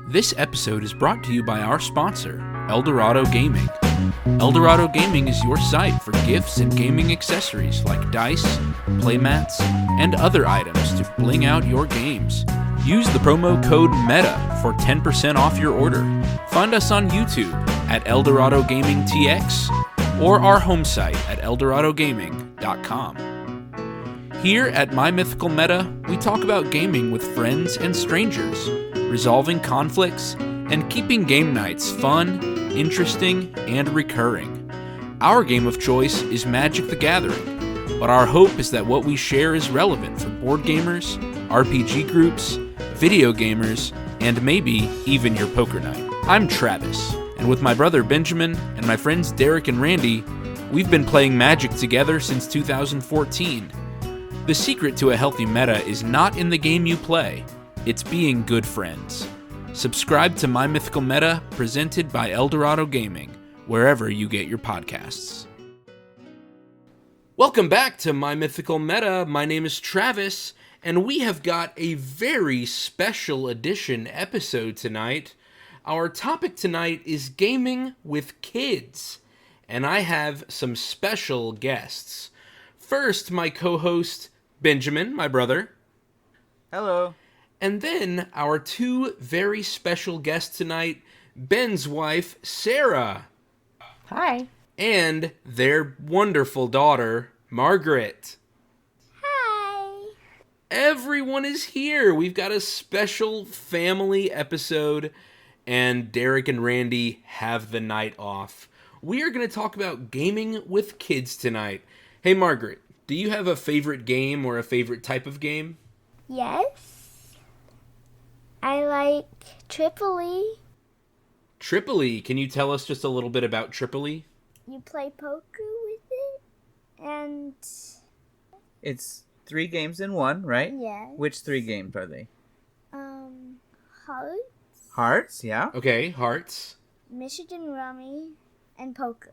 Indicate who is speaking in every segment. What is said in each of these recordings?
Speaker 1: This episode is brought to you by our sponsor, Eldorado Gaming. Eldorado Gaming is your site for gifts and gaming accessories like dice, playmats, and other items to bling out your games. Use the promo code META for 10% off your order. Find us on YouTube at Eldorado Gaming TX or our home site at eldoradogaming.com. Here at My Mythical Meta, we talk about gaming with friends and strangers, resolving conflicts, and keeping game nights fun, interesting, and recurring. Our game of choice is Magic the Gathering, but our hope is that what we share is relevant for board gamers, RPG groups, video gamers, and maybe even your poker night. I'm Travis, and with my brother Benjamin and my friends Derek and Randy, we've been playing Magic together since 2014. The secret to a healthy meta is not in the game you play, it's being good friends. Subscribe to My Mythical Meta, presented by Eldorado Gaming, wherever you get your podcasts. Welcome back to My Mythical Meta. My name is Travis, and we have got a very special edition episode tonight. Our topic tonight is gaming with kids, and I have some special guests. First, my co-host, Benjamin, my brother.
Speaker 2: Hello.
Speaker 1: And then our two very special guests tonight, Ben's wife, Sarah.
Speaker 3: Hi.
Speaker 1: And their wonderful daughter, Margaret.
Speaker 3: Hi.
Speaker 1: Everyone is here. We've got a special family episode, and Derek and Randy have the night off. We are going to talk about gaming with kids tonight. Hey, Margaret, do you have a favorite game or a favorite type of game?
Speaker 3: Yes. I like Tripoli.
Speaker 1: Tripoli. Can you tell us just a little bit about Tripoli?
Speaker 3: You play poker with it, and...
Speaker 2: It's 3 games in one, right?
Speaker 3: Yes.
Speaker 2: Which 3 games are they?
Speaker 3: Hearts,
Speaker 2: Hearts, yeah.
Speaker 1: Okay, Hearts.
Speaker 3: Michigan Rummy, and poker.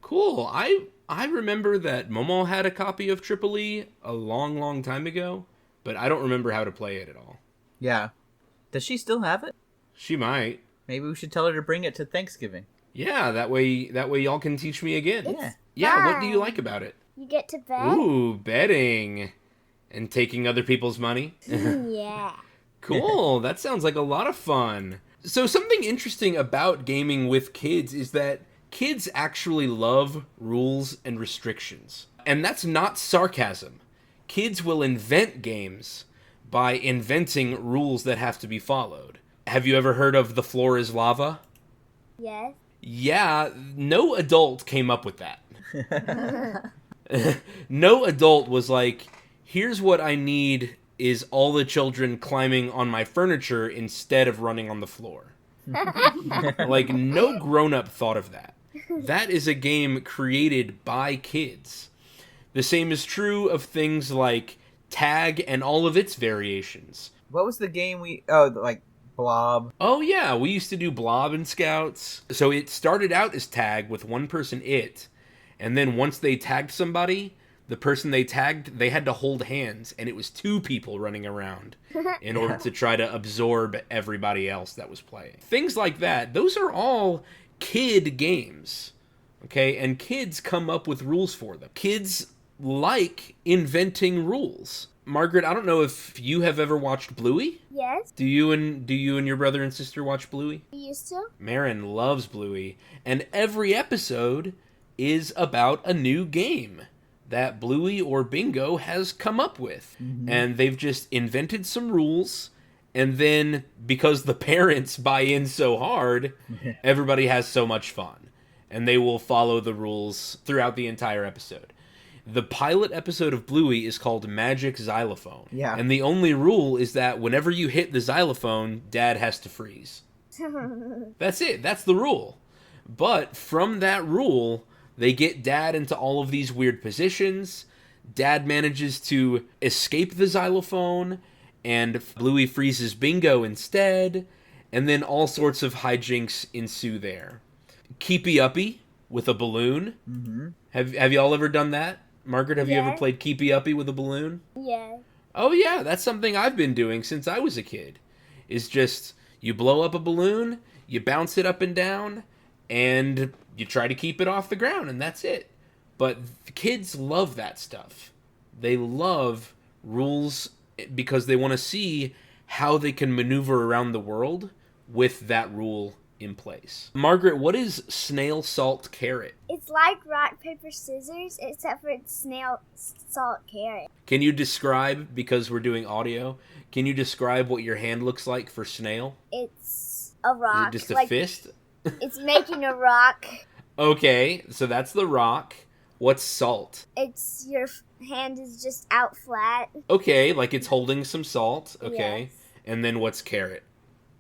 Speaker 1: Cool. I remember that Momo had a copy of Tripoli a long time ago, but I don't remember how to play it at all.
Speaker 2: Yeah. Does she still have it?
Speaker 1: She might.
Speaker 2: Maybe we should tell her to bring it to Thanksgiving.
Speaker 1: Yeah, that way y'all can teach me again.
Speaker 2: Yeah.
Speaker 1: Yeah, what do you like about it?
Speaker 3: You get to bet?
Speaker 1: Ooh, betting. And taking other people's money?
Speaker 3: Yeah.
Speaker 1: Cool. That sounds like a lot of fun. So something interesting about gaming with kids is that kids actually love rules and restrictions. And that's not sarcasm. Kids will invent games by inventing rules that have to be followed. Have you ever heard of The Floor is Lava?
Speaker 3: Yes.
Speaker 1: Yeah, no adult came up with that. No adult was like, here's what I need is all the children climbing on my furniture instead of running on the floor. Like, no grown-up thought of that. That is a game created by kids. The same is true of things like tag and all of its variations.
Speaker 2: What was the game like Blob?
Speaker 1: Oh yeah, we used to do Blob in Scouts. So it started out as tag with one person and then once they tagged somebody, the person they tagged, they had to hold hands, and it was 2 people running around in order to try to absorb everybody else that was playing. Things like that, those are all kid games, okay? And kids come up with rules for them. Kids like inventing rules. Margaret, I don't know if you have ever watched Bluey?
Speaker 3: Yes.
Speaker 1: Do you and your brother and sister watch Bluey?
Speaker 3: You used to?
Speaker 1: Marin loves Bluey, and every episode is about a new game that Bluey or Bingo has come up with. Mm-hmm. And they've just invented some rules, and then because the parents buy in so hard, everybody has so much fun. And they will follow the rules throughout the entire episode. The pilot episode of Bluey is called Magic Xylophone.
Speaker 2: Yeah.
Speaker 1: And the only rule is that whenever you hit the xylophone, Dad has to freeze. That's it. That's the rule. But from that rule, they get Dad into all of these weird positions. Dad manages to escape the xylophone, and Bluey freezes Bingo instead, and then all sorts of hijinks ensue there. Keepy Uppy with a balloon. Mm-hmm. Have y'all ever done that? Margaret, have you ever played Keepy Uppy with a balloon?
Speaker 3: Yeah.
Speaker 1: Oh yeah, that's something I've been doing since I was a kid. Is just You blow up a balloon, you bounce it up and down, and you try to keep it off the ground, and that's it. But kids love that stuff. They love rules because they want to see how they can maneuver around the world with that rule in place. Margaret, what is snail, salt, carrot?
Speaker 3: It's like rock, paper, scissors, except for it's snail, salt, carrot.
Speaker 1: Can you describe, because we're doing audio, can you describe what your hand looks like for snail?
Speaker 3: It's a rock.
Speaker 1: Is it just a fist?
Speaker 3: It's making a rock.
Speaker 1: Okay, so that's the rock. What's salt?
Speaker 3: It's your hand is just out flat.
Speaker 1: Okay, like it's holding some salt. Okay.
Speaker 3: Yes.
Speaker 1: And then what's carrot?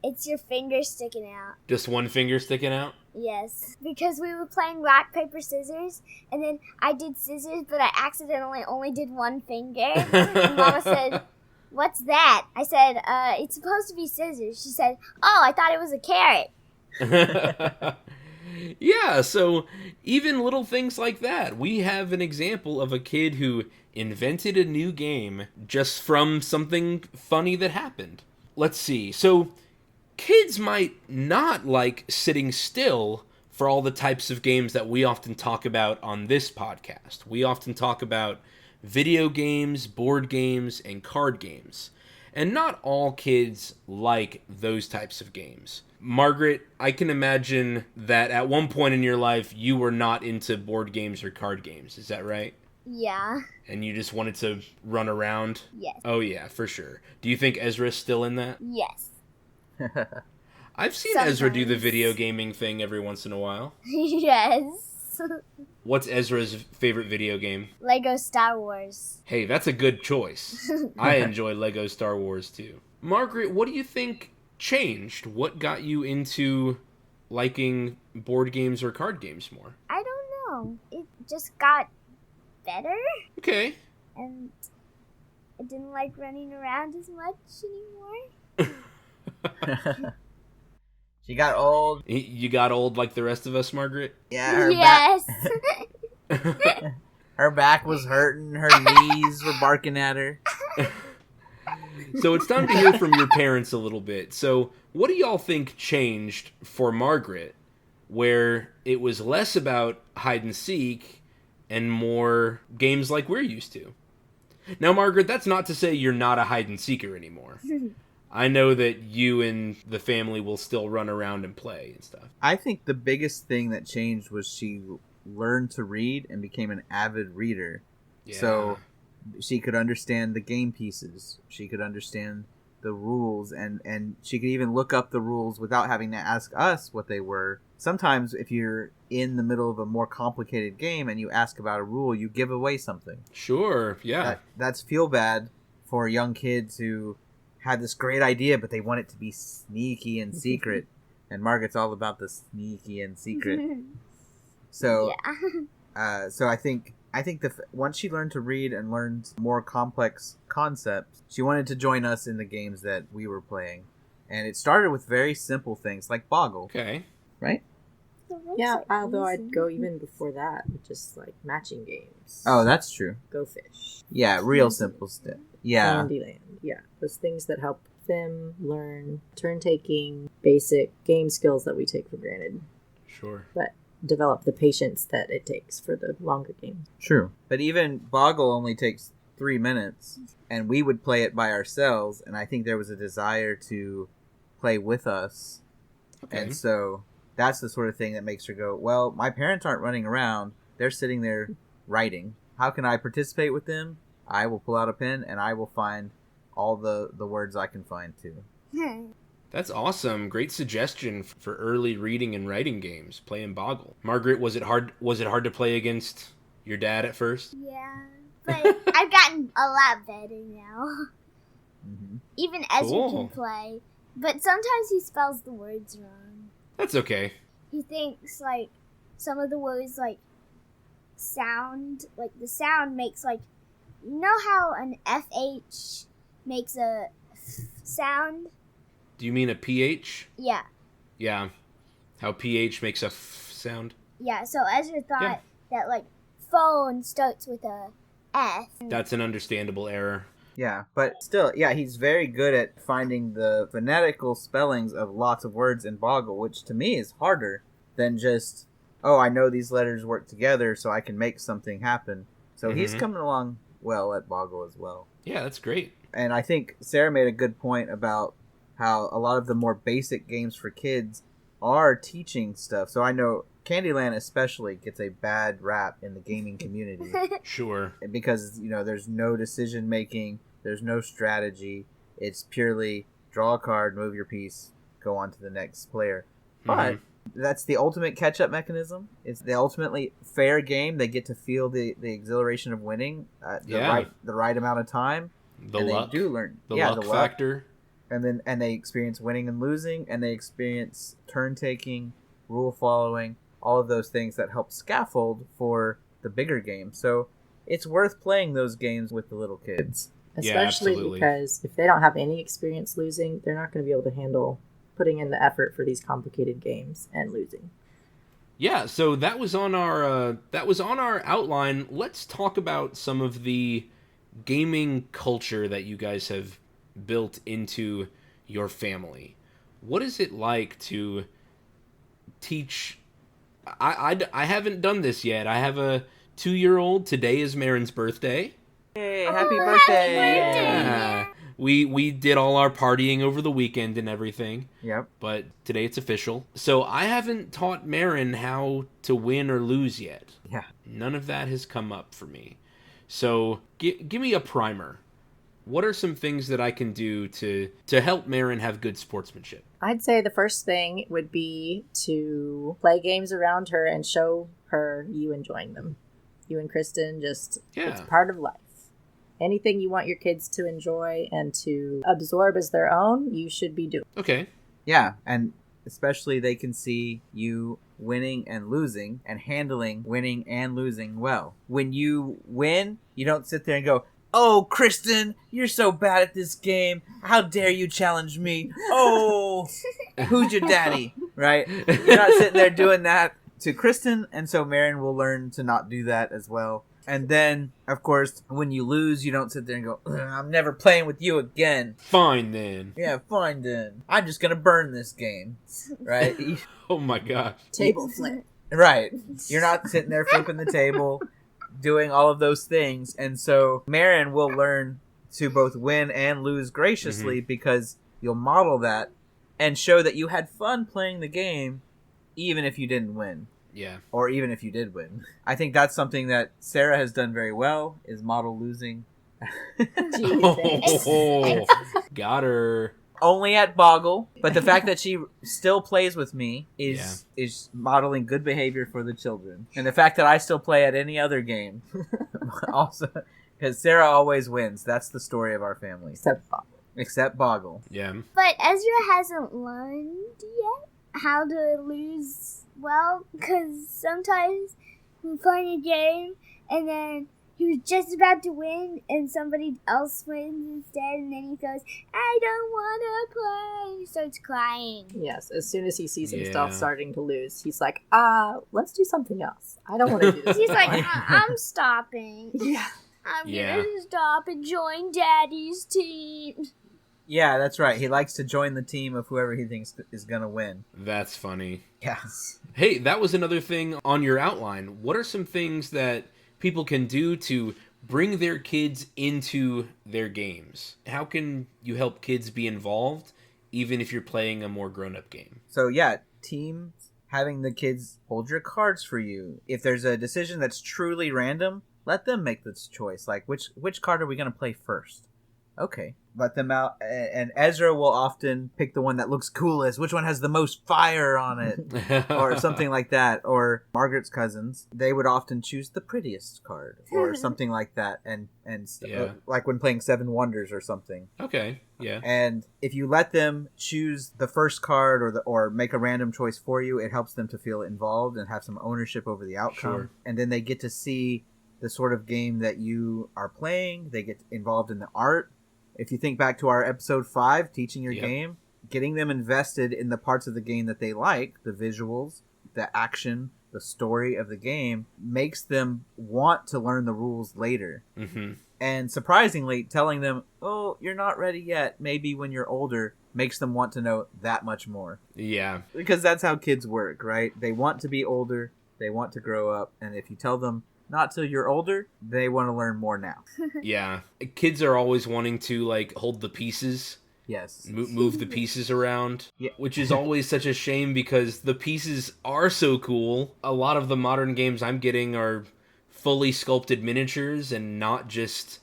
Speaker 3: It's your finger sticking out.
Speaker 1: Just one finger sticking out?
Speaker 3: Yes. Because we were playing rock, paper, scissors, and then I did scissors, but I accidentally only did one finger. And Mama said, "What's that?" I said, "It's supposed to be scissors." She said, "Oh, I thought it was a carrot."
Speaker 1: Yeah, so even little things like that. We have an example of a kid who invented a new game just from something funny that happened. Let's see. So kids might not like sitting still for all the types of games that we often talk about on this podcast. We often talk about video games, board games, and card games. And not all kids like those types of games. Margaret, I can imagine that at one point in your life you were not into board games or card games. Is that right?
Speaker 3: Yeah.
Speaker 1: And you just wanted to run around?
Speaker 3: Yes.
Speaker 1: Oh yeah, for sure. Do you think Ezra's still in that?
Speaker 3: Yes.
Speaker 1: I've seen
Speaker 3: Sometimes.
Speaker 1: Ezra do the video gaming thing every once in a while.
Speaker 3: Yes.
Speaker 1: What's Ezra's favorite video game?
Speaker 3: Lego Star Wars.
Speaker 1: Hey, that's a good choice. I enjoy Lego Star Wars too. Margaret, what do you think changed? What got you into liking board games or card games more?
Speaker 3: I don't know. It just got better,
Speaker 1: Okay.
Speaker 3: and I didn't like running around as much anymore.
Speaker 2: She got old.
Speaker 1: You got old like the rest of us, Margaret?
Speaker 2: Yeah, her
Speaker 3: Yes.
Speaker 2: back. Her back was hurting. Her knees were barking at her.
Speaker 1: So it's time to hear from your parents a little bit. So what do y'all think changed for Margaret, where it was less about hide and seek and more games like we're used to? Now, Margaret, that's not to say you're not a hide and seeker anymore. I know that you and the family will still run around and play and stuff.
Speaker 2: I think the biggest thing that changed was she learned to read and became an avid reader.
Speaker 1: Yeah.
Speaker 2: So she could understand the game pieces. She could understand the rules, and she could even look up the rules without having to ask us what they were. Sometimes if you're in the middle of a more complicated game and you ask about a rule, you give away something.
Speaker 1: Sure, yeah.
Speaker 2: That's feel bad for young kids who had this great idea, but they want it to be sneaky and secret. And Margaret's all about the sneaky and secret. So,
Speaker 3: Yeah.
Speaker 2: so I think once she learned to read and learned more complex concepts, she wanted to join us in the games that we were playing. And it started with very simple things like Boggle.
Speaker 1: Okay.
Speaker 2: Right?
Speaker 4: Yeah, although I'd go even before that with just like matching games.
Speaker 2: Oh, that's true.
Speaker 4: Go Fish.
Speaker 2: Yeah, real simple stuff. Yeah.
Speaker 4: Candyland. Yeah, those things that help them learn turn-taking, basic game skills that we take for granted,
Speaker 1: Sure.
Speaker 4: but develop the patience that it takes for the longer games.
Speaker 2: True. But even Boggle only takes 3 minutes, and we would play it by ourselves, and I think there was a desire to play with us.
Speaker 1: Okay.
Speaker 2: And so that's the sort of thing that makes her go, well, my parents aren't running around. They're sitting there writing. How can I participate with them? I will pull out a pen, and I will find all the words I can find, too.
Speaker 1: That's awesome. Great suggestion for early reading and writing games. Playing Boggle. Margaret, was it hard to play against your dad at first?
Speaker 3: Yeah, but I've gotten a lot better now.
Speaker 2: Mm-hmm.
Speaker 3: Even Ezra
Speaker 1: Cool.
Speaker 3: can play, but sometimes he spells the words wrong.
Speaker 1: That's okay.
Speaker 3: He thinks like some of the words like sound, like the sound makes like, you know how an FH makes a f sound?
Speaker 1: Do you mean a PH?
Speaker 3: Yeah.
Speaker 1: Yeah. How PH makes a f sound?
Speaker 3: Yeah, so Ezra thought that like phone starts with a F.
Speaker 1: That's an understandable error.
Speaker 2: Yeah, but still, yeah, he's very good at finding the phonetical spellings of lots of words in Boggle, which to me is harder than just, oh, I know these letters work together so I can make something happen. So he's coming along well at Boggle as well.
Speaker 1: Yeah, that's great.
Speaker 2: And I think Sarah made a good point about how a lot of the more basic games for kids are teaching stuff. So I know Candyland especially gets a bad rap in the gaming community.
Speaker 1: Sure.
Speaker 2: Because, there's no decision making, there's no strategy. It's purely draw a card, move your piece, go on to the next player. But that's the ultimate catch-up mechanism. It's the ultimately fair game. They get to feel the exhilaration of winning the right amount of time.
Speaker 1: The luck.
Speaker 2: They do learn
Speaker 1: the luck factor.
Speaker 2: And they experience winning and losing, and they experience turn taking, rule following, all of those things that help scaffold for the bigger game. So it's worth playing those games with the little kids.
Speaker 4: Especially because if they don't have any experience losing, they're not going to be able to handle putting in the effort for these complicated games and losing.
Speaker 1: Yeah, so that was on our outline. Let's talk about some of the gaming culture that you guys have built into your family. What is it like to teach? I haven't done this yet. I have a 2-year-old. Today is Marin's birthday.
Speaker 2: Hey, happy birthday!
Speaker 1: Yeah. We did all our partying over the weekend and everything.
Speaker 2: Yep.
Speaker 1: But today it's official. So I haven't taught Marin how to win or lose yet.
Speaker 2: Yeah.
Speaker 1: None of that has come up for me. So give me a primer. What are some things that I can do to help Marin have good sportsmanship?
Speaker 4: I'd say the first thing would be to play games around her and show her you enjoying them. You and Kristen it's part of life. Anything you want your kids to enjoy and to absorb as their own, you should be doing.
Speaker 1: Okay.
Speaker 2: Yeah, and especially they can see you winning and losing and handling winning and losing well. When you win, you don't sit there and go, "Oh, Kristen, you're so bad at this game. How dare you challenge me? Oh, who's your daddy?" Right? You're not sitting there doing that to Kristen, and so Marin will learn to not do that as well. And then, of course, when you lose, you don't sit there and go, "I'm never playing with you again."
Speaker 1: Fine then.
Speaker 2: Yeah, fine then. I'm just going to burn this game. Right?
Speaker 1: Oh my gosh.
Speaker 4: Table flip.
Speaker 2: Right. You're not sitting there flipping the table, doing all of those things. And so Marin will learn to both win and lose graciously because you'll model that and show that you had fun playing the game even if you didn't win.
Speaker 1: Yeah.
Speaker 2: Or even if you did win. I think that's something that Sarah has done very well, is model losing.
Speaker 1: Oh, got her.
Speaker 2: Only at Boggle, but the fact that she still plays with me is modeling good behavior for the children. And the fact that I still play at any other game also, because Sarah always wins. That's the story of our family. Except Boggle.
Speaker 1: Yeah.
Speaker 3: But Ezra hasn't learned yet how to lose well, because sometimes we're playing a game and then he was just about to win and somebody else wins instead, and then he goes, "I don't want to play." He starts crying.
Speaker 4: Yes, as soon as he sees himself starting to lose, he's like, let's do something else. I don't want to do this.
Speaker 3: He's like, I'm stopping.
Speaker 4: Yeah.
Speaker 3: I'm going to stop and join Daddy's team.
Speaker 2: Yeah, that's right. He likes to join the team of whoever he thinks is going to win.
Speaker 1: That's funny.
Speaker 2: Yes.
Speaker 1: Hey, that was another thing on your outline. What are some things that people can do to bring their kids into their games? How can you help kids be involved, even if you're playing a more grown-up game?
Speaker 2: So, teams, having the kids hold your cards for you. If there's a decision that's truly random, let them make this choice. Like, which card are we going to play first? Okay. Let them out. And Ezra will often pick the one that looks coolest. Which one has the most fire on it? Or something like that. Or Margaret's cousins, they would often choose the prettiest card. Or something like that. And like when playing Seven Wonders or something.
Speaker 1: Okay, yeah.
Speaker 2: And if you let them choose the first card or make a random choice for you, it helps them to feel involved and have some ownership over the outcome.
Speaker 1: Sure.
Speaker 2: And then they get to see the sort of game that you are playing. They get involved in the art. If you think back to our episode 5, teaching your game, getting them invested in the parts of the game that they like, the visuals, the action, the story of the game, makes them want to learn the rules later.
Speaker 1: Mm-hmm.
Speaker 2: And surprisingly, telling them, oh, you're not ready yet, maybe when you're older, makes them want to know that much more.
Speaker 1: Yeah.
Speaker 2: Because that's how kids work, right? They want to be older, they want to grow up, and if you tell them not till you're older, they want to learn more now.
Speaker 1: Yeah. Kids are always wanting to, like, hold the pieces.
Speaker 2: Yes.
Speaker 1: Move the pieces around,
Speaker 2: yeah.
Speaker 1: Which is always such a shame because the pieces are so cool. A lot of the modern games I'm getting are fully sculpted miniatures and not just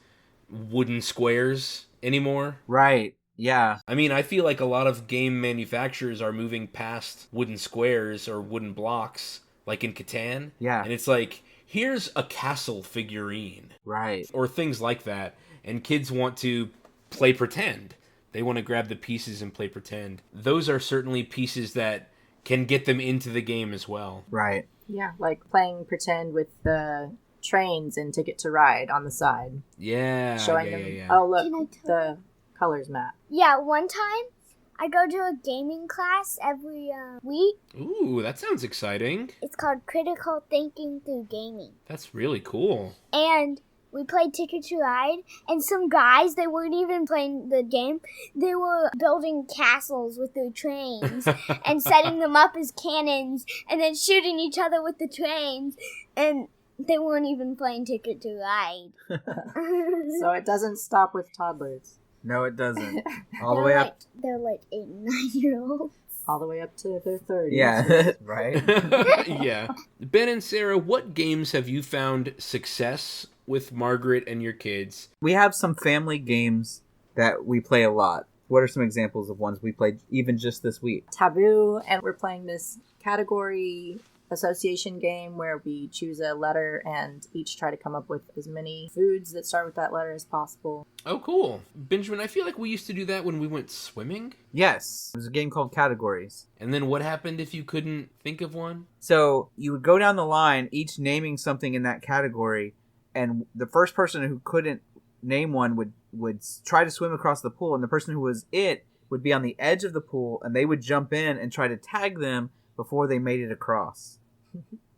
Speaker 1: wooden squares anymore.
Speaker 2: Right. Yeah.
Speaker 1: I mean, I feel like a lot of game manufacturers are moving past wooden squares or wooden blocks, like in Catan.
Speaker 2: Yeah.
Speaker 1: And it's like, here's a castle figurine.
Speaker 2: Right.
Speaker 1: Or things like that. And kids want to play pretend. They want to grab the pieces and play pretend. Those are certainly pieces that can get them into the game as well.
Speaker 2: Right.
Speaker 4: Yeah, like playing pretend with the trains and Ticket to Ride on the side.
Speaker 1: Yeah.
Speaker 4: Showing them, oh, look, the colors map.
Speaker 3: Yeah, one time I go to a gaming class every week.
Speaker 1: Ooh, that sounds exciting.
Speaker 3: It's called Critical Thinking Through Gaming.
Speaker 1: That's really cool.
Speaker 3: And we played Ticket to Ride, and some guys, they weren't even playing the game. They were building castles with their trains and setting them up as cannons and then shooting each other with the trains. And they weren't even playing Ticket to Ride.
Speaker 4: So it doesn't stop with toddlers.
Speaker 2: No, it doesn't. All the way up.
Speaker 3: They're like 8 and 9-year-olds.
Speaker 4: All the way up to their 30s.
Speaker 2: Yeah, right?
Speaker 1: Yeah. Ben and Sarah, what games have you found success with Margaret and your kids?
Speaker 2: We have some family games that we play a lot. What are some examples of ones we played even just this week?
Speaker 4: Taboo, and we're playing this category association game where we choose a letter and each try to come up with as many foods that start with that letter as possible.
Speaker 1: Oh, cool. Benjamin, I feel like we used to do that when we went swimming.
Speaker 2: Yes. There's a game called Categories.
Speaker 1: And then what happened if you couldn't think of one?
Speaker 2: So you would go down the line, each naming something in that category, and the first person who couldn't name one would try to swim across the pool, and the person who was it would be on the edge of the pool, and they would jump in and try to tag them before they made it across.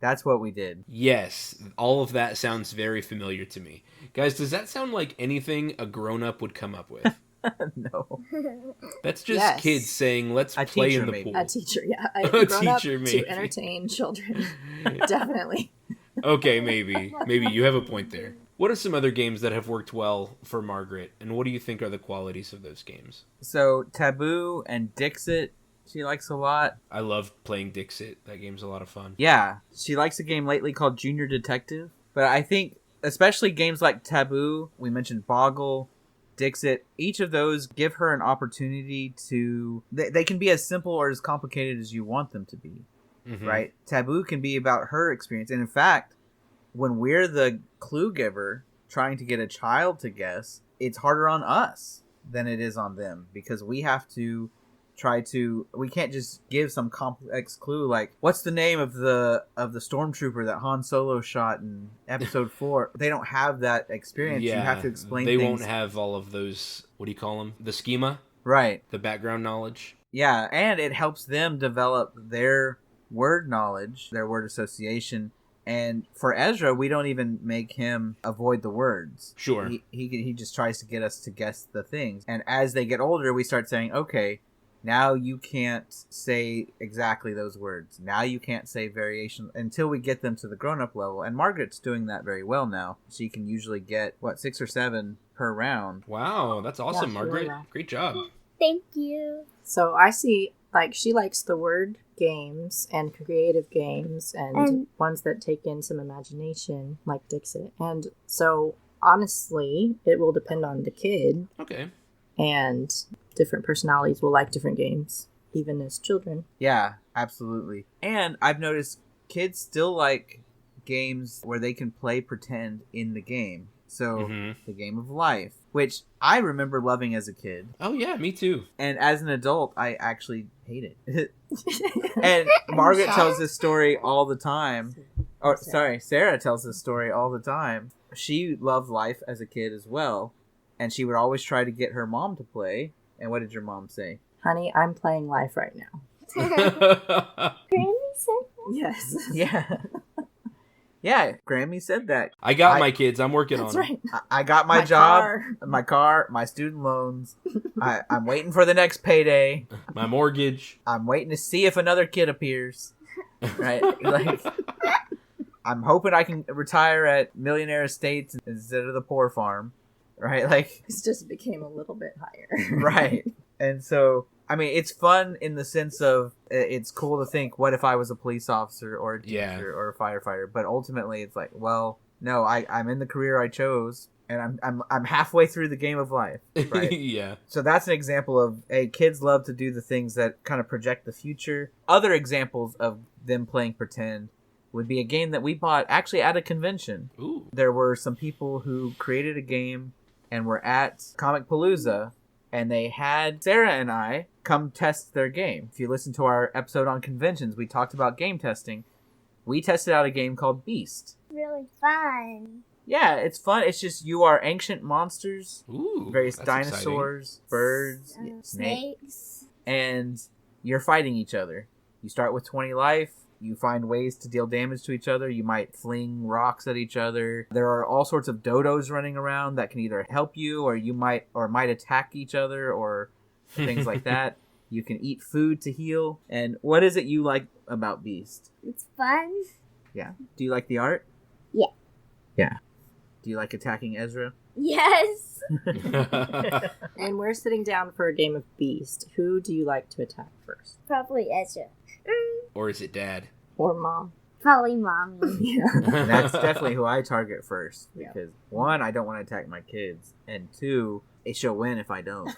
Speaker 2: That's what we did.
Speaker 1: Yes, all of that sounds very familiar to me. Guys, does that sound like anything a grown-up would come up with?
Speaker 2: No.
Speaker 1: That's just kids saying, let's
Speaker 2: A
Speaker 1: play
Speaker 2: teacher,
Speaker 1: in the
Speaker 2: maybe.
Speaker 1: pool.
Speaker 4: A teacher, yeah.
Speaker 1: A
Speaker 4: grown up
Speaker 1: teacher, maybe.
Speaker 4: to entertain children. Definitely.
Speaker 1: Okay, maybe. Maybe you have a point there. What are some other games that have worked well for Margaret, and what do you think are the qualities of those games?
Speaker 2: So Taboo and Dixit, she likes a lot.
Speaker 1: I love playing Dixit. That game's a lot of fun.
Speaker 2: Yeah, she likes a game lately called Junior Detective. But I think, especially games like Taboo, we mentioned Boggle, Dixit, each of those give her an opportunity to... They can be as simple or as complicated as you want them to be, right? Taboo can be about her experience. And in fact, when we're the clue giver trying to get a child to guess, it's harder on us than it is on them because we have to we can't just give some complex clue like what's the name of the stormtrooper that Han Solo shot in episode 4. They don't have that experience. You have to explain
Speaker 1: they
Speaker 2: things.
Speaker 1: won't have all of those, what do you call them, the schema,
Speaker 2: right?
Speaker 1: The background knowledge.
Speaker 2: Yeah, and it helps them develop their word knowledge, their word association. And for Ezra, we don't even make him avoid the words.
Speaker 1: Sure.
Speaker 2: He just tries to get us to guess the things. And as they get older, we start saying, okay, now you can't say exactly those words. Now you can't say variation until we get them to the grown-up level. And Margaret's doing that very well now. She can usually get, 6 or 7 per round.
Speaker 1: Wow, that's awesome, Margaret.
Speaker 4: Really.
Speaker 1: Great job.
Speaker 3: Thank you.
Speaker 4: So I see, she likes the word games and creative games and ones that take in some imagination, like Dixit. And so, honestly, it will depend on the kid.
Speaker 1: Okay.
Speaker 4: And different personalities will like different games, even as children.
Speaker 2: Yeah, absolutely. And I've noticed kids still like games where they can play pretend in the game. So, the game of life, which I remember loving as a kid.
Speaker 1: Oh, yeah, me too.
Speaker 2: And as an adult, I actually hate it. And Margaret tells this story all the time. Or, Sarah tells this story all the time. She loved life as a kid as well. And she would always try to get her mom to play. And what did your mom say?
Speaker 4: Honey, I'm playing life right now.
Speaker 3: Granny said that?
Speaker 4: Yes.
Speaker 2: Yeah. Yeah, Grammy said that.
Speaker 1: I got my kids. I'm working
Speaker 4: That's
Speaker 1: on
Speaker 4: right.
Speaker 2: I got my job, my car, my student loans. I'm waiting for the next payday.
Speaker 1: My mortgage.
Speaker 2: I'm waiting to see if another kid appears. Right? Like, I'm hoping I can retire at Millionaire Estates instead of the poor farm. Right? Like,
Speaker 4: It just became a little bit higher.
Speaker 2: right. And so, I mean, it's fun in the sense of it's cool to think, what if I was a police officer or a teacher or a firefighter? But ultimately, it's like, well, no, I'm in the career I chose, and I'm halfway through the game of life, right?
Speaker 1: Yeah.
Speaker 2: So that's an example of kids love to do the things that kind of project the future. Other examples of them playing pretend would be a game that we bought actually at a convention.
Speaker 1: Ooh.
Speaker 2: There were some people who created a game and were at Comic Palooza. And they had Sarah and I come test their game. If you listen to our episode on conventions, we talked about game testing. We tested out a game called Beast.
Speaker 3: Really fun.
Speaker 2: Yeah, it's fun. It's just you are ancient monsters,
Speaker 1: Ooh,
Speaker 2: various
Speaker 1: that's
Speaker 2: dinosaurs, birds,
Speaker 3: Snakes.
Speaker 2: and you're fighting each other. You start with 20 life. You find ways to deal damage to each other. You might fling rocks at each other. There are all sorts of dodos running around that can either help you or might attack each other or things like that. You can eat food to heal. And what is it you like about Beast?
Speaker 3: It's fun.
Speaker 2: Yeah. Do you like the art?
Speaker 3: Yeah.
Speaker 2: Yeah. Do you like attacking Ezra?
Speaker 3: Yes.
Speaker 4: When we're sitting down for a game of Beast, who do you like to attack first?
Speaker 3: Probably Ezra.
Speaker 1: Or is it Dad?
Speaker 4: Or Mom?
Speaker 3: Probably Mommy.
Speaker 4: Yeah.
Speaker 2: And that's definitely who I target first.
Speaker 4: Yeah.
Speaker 2: Because, one, I don't want to attack my kids. And two, she'll win if I don't.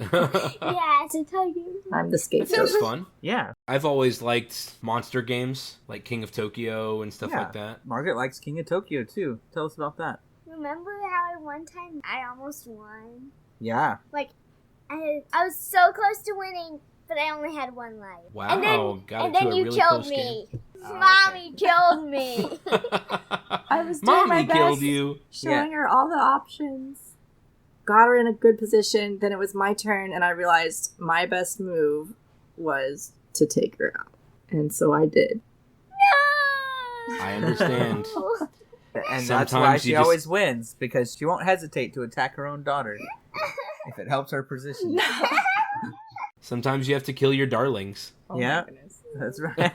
Speaker 3: Yeah, it's a tiger.
Speaker 4: I'm the
Speaker 1: That
Speaker 4: scapegoat.
Speaker 1: sounds fun.
Speaker 2: Yeah.
Speaker 1: I've always liked monster games, like King of Tokyo and stuff like that.
Speaker 2: Margaret likes King of Tokyo, too. Tell us about that.
Speaker 3: Remember how one time I almost won?
Speaker 2: Yeah.
Speaker 3: Like, I was so close to winning, but I only had one life.
Speaker 1: Wow,
Speaker 3: And then,
Speaker 1: got
Speaker 3: and
Speaker 1: it to
Speaker 3: then
Speaker 1: a
Speaker 3: you
Speaker 1: really
Speaker 3: killed
Speaker 1: close
Speaker 3: me.
Speaker 1: game.
Speaker 3: Mommy killed me.
Speaker 4: I was doing my
Speaker 1: Mommy killed
Speaker 4: best,
Speaker 1: you.
Speaker 4: showing her all the options. Got her in a good position. Then it was my turn, and I realized my best move was to take her out. And so I did.
Speaker 3: No!
Speaker 1: I understand.
Speaker 2: And that's
Speaker 1: Sometimes
Speaker 2: why
Speaker 1: you
Speaker 2: she
Speaker 1: just-
Speaker 2: always wins, because she won't hesitate to attack her own daughter if it helps her position.
Speaker 1: Sometimes you have to kill your darlings.
Speaker 4: Oh
Speaker 2: Yeah.
Speaker 4: my goodness.
Speaker 2: That's right.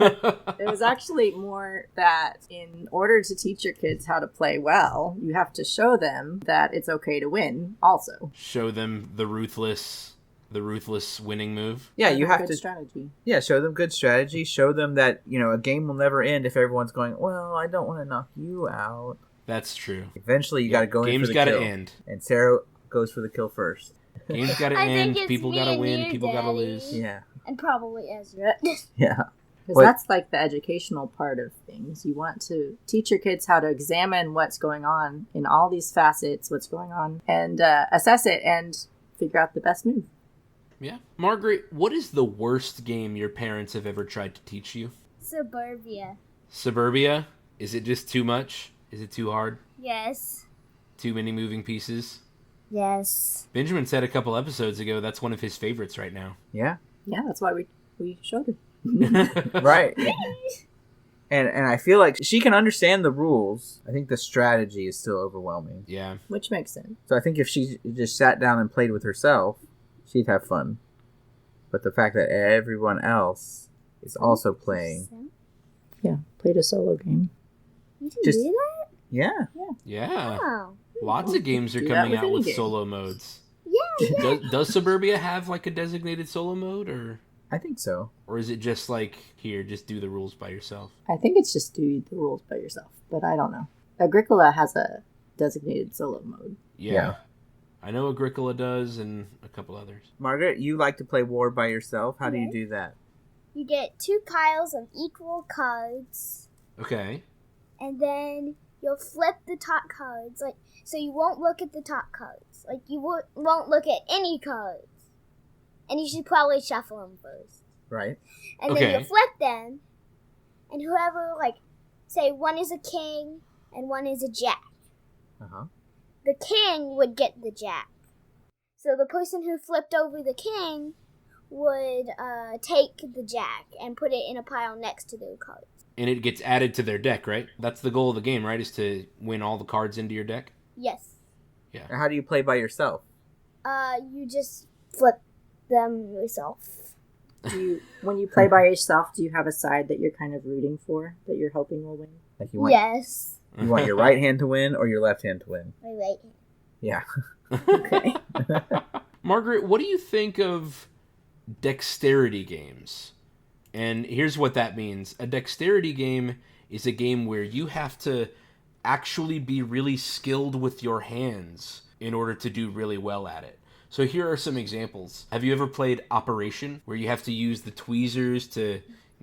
Speaker 4: It was actually more that in order to teach your kids how to play well, you have to show them that it's okay to win also.
Speaker 1: Show them the ruthless winning move.
Speaker 2: Yeah, you have
Speaker 4: Good
Speaker 2: to.
Speaker 4: strategy.
Speaker 2: Yeah, show them good strategy. Show them that a game will never end if everyone's going, well, I don't want to knock you out.
Speaker 1: That's true.
Speaker 2: Eventually, you got to go in for
Speaker 1: Game's
Speaker 2: the
Speaker 1: gotta
Speaker 2: kill.
Speaker 1: end.
Speaker 2: And Sarah goes for the kill first.
Speaker 1: Game's gotta
Speaker 3: I think
Speaker 1: end.
Speaker 3: it's
Speaker 1: People
Speaker 3: me
Speaker 1: gotta
Speaker 3: and
Speaker 1: win.
Speaker 3: you,
Speaker 1: People gotta
Speaker 3: Daddy.
Speaker 1: lose.
Speaker 2: Yeah.
Speaker 3: And probably Ezra.
Speaker 2: Yeah.
Speaker 4: Because
Speaker 2: What-
Speaker 4: that's like the educational part of things. You want to teach your kids how to examine what's going on in all these facets, what's going on, and assess it and figure out the best move.
Speaker 1: Yeah. Margaret, what is the worst game your parents have ever tried to teach you?
Speaker 3: Suburbia.
Speaker 1: Suburbia? Is it just too much? Is it too hard?
Speaker 3: Yes.
Speaker 1: Too many moving pieces?
Speaker 3: Yes.
Speaker 1: Benjamin said a couple episodes ago that's one of his favorites right now.
Speaker 2: Yeah.
Speaker 4: Yeah, that's why we showed her.
Speaker 2: Right. And I feel like she can understand the rules. I think the strategy is still overwhelming.
Speaker 1: Yeah.
Speaker 4: Which makes sense.
Speaker 2: So I think if she just sat down and played with herself, she'd have fun. But the fact that everyone else is also playing.
Speaker 4: Yeah, played a solo game.
Speaker 3: You can
Speaker 2: Just-
Speaker 3: do that?
Speaker 2: Yeah.
Speaker 1: Yeah.
Speaker 3: Oh.
Speaker 1: Lots of games are
Speaker 4: Do that
Speaker 1: coming
Speaker 4: with
Speaker 1: out
Speaker 4: any
Speaker 1: with
Speaker 4: game.
Speaker 1: solo modes.
Speaker 3: Yeah.
Speaker 1: Does Suburbia have like a designated solo mode,
Speaker 2: I think so.
Speaker 1: or is it just like, here, just do the rules by yourself?
Speaker 4: I think it's just do the rules by yourself, but I don't know. Agricola has a designated solo mode.
Speaker 1: Yeah. I know Agricola does and a couple others.
Speaker 2: Margaret, you like to play war by yourself. How do you
Speaker 3: Yes.
Speaker 2: do that?
Speaker 3: You get 2 piles of equal cards,
Speaker 1: Okay.
Speaker 3: and then you'll flip the top cards. So you won't look at the top cards. You won't look at any cards. And you should probably shuffle them first.
Speaker 2: Right.
Speaker 3: And
Speaker 1: Okay.
Speaker 3: then you flip them, and whoever, say one is a king and one is a jack.
Speaker 2: Uh-huh.
Speaker 3: The king would get the jack. So the person who flipped over the king would take the jack and put it in a pile next to their cards.
Speaker 1: And it gets added to their deck, right? That's the goal of the game, right? Is to win all the cards into your deck?
Speaker 3: Yes.
Speaker 1: Yeah.
Speaker 2: How do you play by yourself?
Speaker 3: You just flip them yourself.
Speaker 4: When you play by yourself, do you have a side that you're kind of rooting for, that you're hoping will win?
Speaker 2: Like you want,
Speaker 3: Yes.
Speaker 2: You want your right hand to win or your left hand to win?
Speaker 3: My right hand.
Speaker 2: Yeah.
Speaker 4: Okay.
Speaker 1: Margaret, what do you think of dexterity games? And here's what that means. A dexterity game is a game where you have to actually be really skilled with your hands in order to do really well at it. So here are some examples. Have you ever played Operation, where you have to use the tweezers to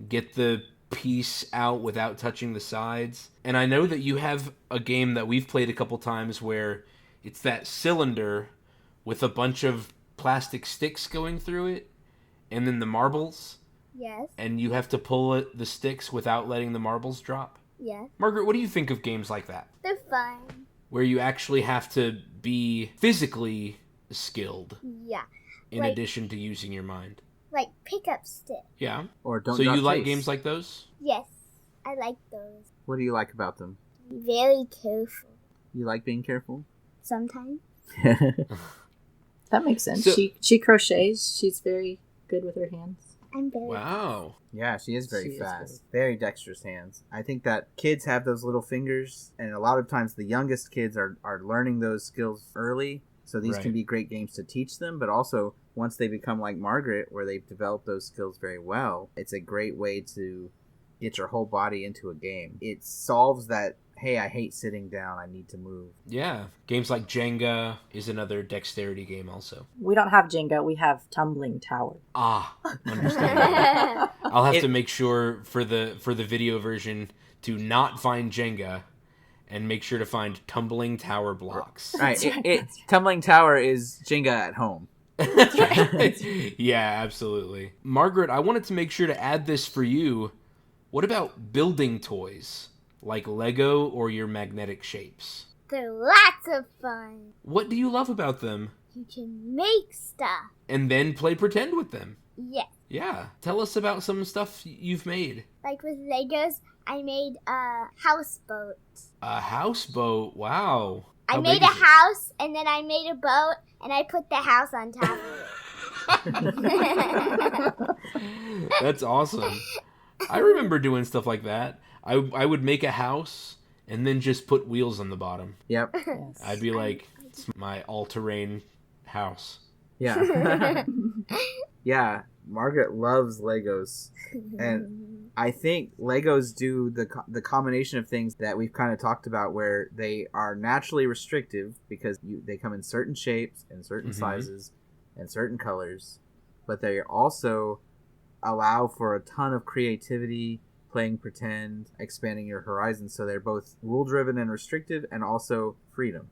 Speaker 1: get the piece out without touching the sides? And I know that you have a game that we've played a couple times where it's that cylinder with a bunch of plastic sticks going through it, and then the marbles.
Speaker 3: Yes.
Speaker 1: And you have to pull the sticks without letting the marbles drop.
Speaker 3: Yes.
Speaker 1: Margaret, what do you think of games like that?
Speaker 3: They're fun.
Speaker 1: Where you actually have to be physically skilled.
Speaker 3: Yeah.
Speaker 1: In addition to using your mind.
Speaker 3: Like pick up stick.
Speaker 1: Yeah.
Speaker 2: Or don't.
Speaker 1: So you like
Speaker 2: chase.
Speaker 1: games like those?
Speaker 3: Yes. I like those.
Speaker 2: What do you like about them?
Speaker 3: Very careful.
Speaker 2: You like being careful?
Speaker 3: Sometimes.
Speaker 4: That makes sense.
Speaker 1: So,
Speaker 4: she crochets. She's very good with her hands.
Speaker 3: I'm very
Speaker 1: wow.
Speaker 2: Yeah, she is very
Speaker 4: She is
Speaker 2: fast. Very dexterous hands. I think that kids have those little fingers, and a lot of times the youngest kids are learning those skills early. So these can be great games to teach them, but also once they become like Margaret, where they've developed those skills very well, it's a great way to get your whole body into a game. It solves that, hey, I hate sitting down, I need to move.
Speaker 1: Yeah. Games like Jenga is another dexterity game also.
Speaker 4: We don't have Jenga, we have Tumbling Tower.
Speaker 1: Ah, understandable. I'll have to make sure for the video version to not find Jenga and make sure to find Tumbling Tower blocks.
Speaker 2: Right. Tumbling Tower is Jenga at home.
Speaker 1: That's right. Yeah, absolutely. Margaret, I wanted to make sure to add this for you. What about building toys? Like Lego or your magnetic shapes?
Speaker 3: They're lots of fun.
Speaker 1: What do you love about them?
Speaker 3: You can make stuff.
Speaker 1: And then play pretend with them.
Speaker 3: Yes.
Speaker 1: Yeah. Tell us about some stuff you've made.
Speaker 3: Like with Legos, I made a houseboat.
Speaker 1: A houseboat? Wow.
Speaker 3: I
Speaker 1: How
Speaker 3: made
Speaker 1: big
Speaker 3: a
Speaker 1: is it?
Speaker 3: house, and then I made a boat, and I put the house on top of it.
Speaker 1: That's awesome. I remember doing stuff like that. I would make a house and then just put wheels on the bottom.
Speaker 2: Yep.
Speaker 4: Yes.
Speaker 1: I'd be like, it's my all-terrain house.
Speaker 2: Yeah. Yeah. Margaret loves Legos. And I think Legos do the combination of things that we've kind of talked about, where they are naturally restrictive because they come in certain shapes and certain sizes and certain colors, but they also allow for a ton of creativity, playing pretend, expanding your horizons. So they're both rule-driven and restrictive, and also freedom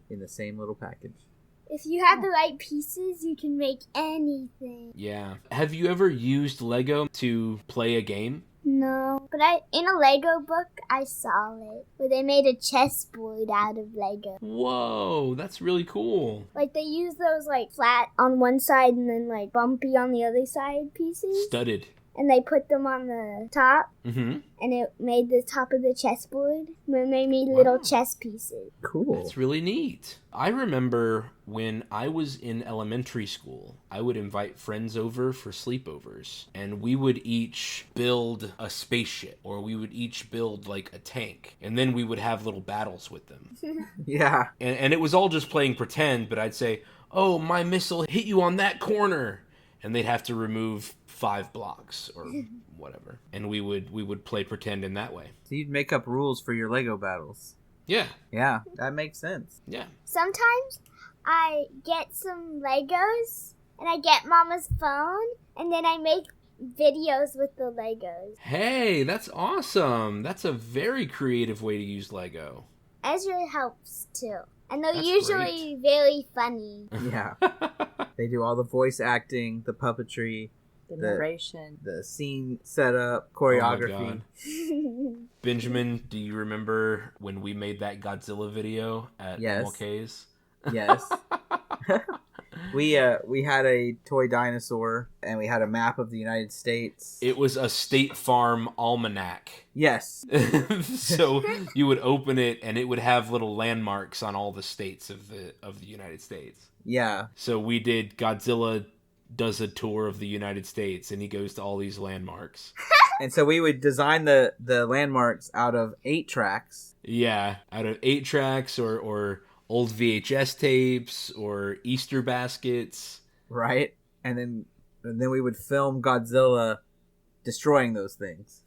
Speaker 2: in the same little package.
Speaker 3: If you have the right pieces, you can make anything.
Speaker 1: Yeah. Have you ever used Lego to play a game?
Speaker 3: No, but in a Lego book, I saw it, where they made a chessboard out of Lego.
Speaker 1: Whoa, that's really cool.
Speaker 3: Like, they use those, like, flat on one side and then, like, bumpy on the other side pieces.
Speaker 1: Studded.
Speaker 3: And they put them on the top,
Speaker 1: Mm-hmm.
Speaker 3: and it made the top of the chessboard. When they made little chess pieces.
Speaker 2: Cool.
Speaker 1: That's really neat. I remember when I was in elementary school, I would invite friends over for sleepovers, and we would each build a spaceship, or we would each build like a tank, and then we would have little battles with them.
Speaker 2: Yeah.
Speaker 1: And it was all just playing pretend, but I'd say, oh, my missile hit you on that corner. And they'd have to remove 5 blocks or whatever. And we would play pretend in that way.
Speaker 2: So you'd make up rules for your Lego battles.
Speaker 1: Yeah.
Speaker 2: Yeah, that makes sense.
Speaker 1: Yeah.
Speaker 3: Sometimes I get some Legos, and I get Mama's phone, and then I make videos with the Legos.
Speaker 1: Hey, that's awesome. That's a very creative way to use Lego.
Speaker 3: Ezra helps too. And they're
Speaker 1: That's
Speaker 3: usually very funny.
Speaker 2: Yeah. They do all the voice acting, the puppetry,
Speaker 4: The narration.
Speaker 2: the scene setup, choreography.
Speaker 1: Oh my God. Benjamin, do you remember when we made that Godzilla video at
Speaker 2: Yes.
Speaker 1: MLK's?
Speaker 2: Yes. We had a toy dinosaur, and we had a map of the United States.
Speaker 1: It was a State Farm almanac.
Speaker 2: Yes.
Speaker 1: So you would open it, and it would have little landmarks on all the states of the United States.
Speaker 2: Yeah.
Speaker 1: So we did Godzilla does a tour of the United States, and he goes to all these landmarks.
Speaker 2: And so we would design the landmarks out of 8 tracks.
Speaker 1: Yeah, out of 8 tracks or old VHS tapes or Easter baskets.
Speaker 2: Right? And then we would film Godzilla destroying those things.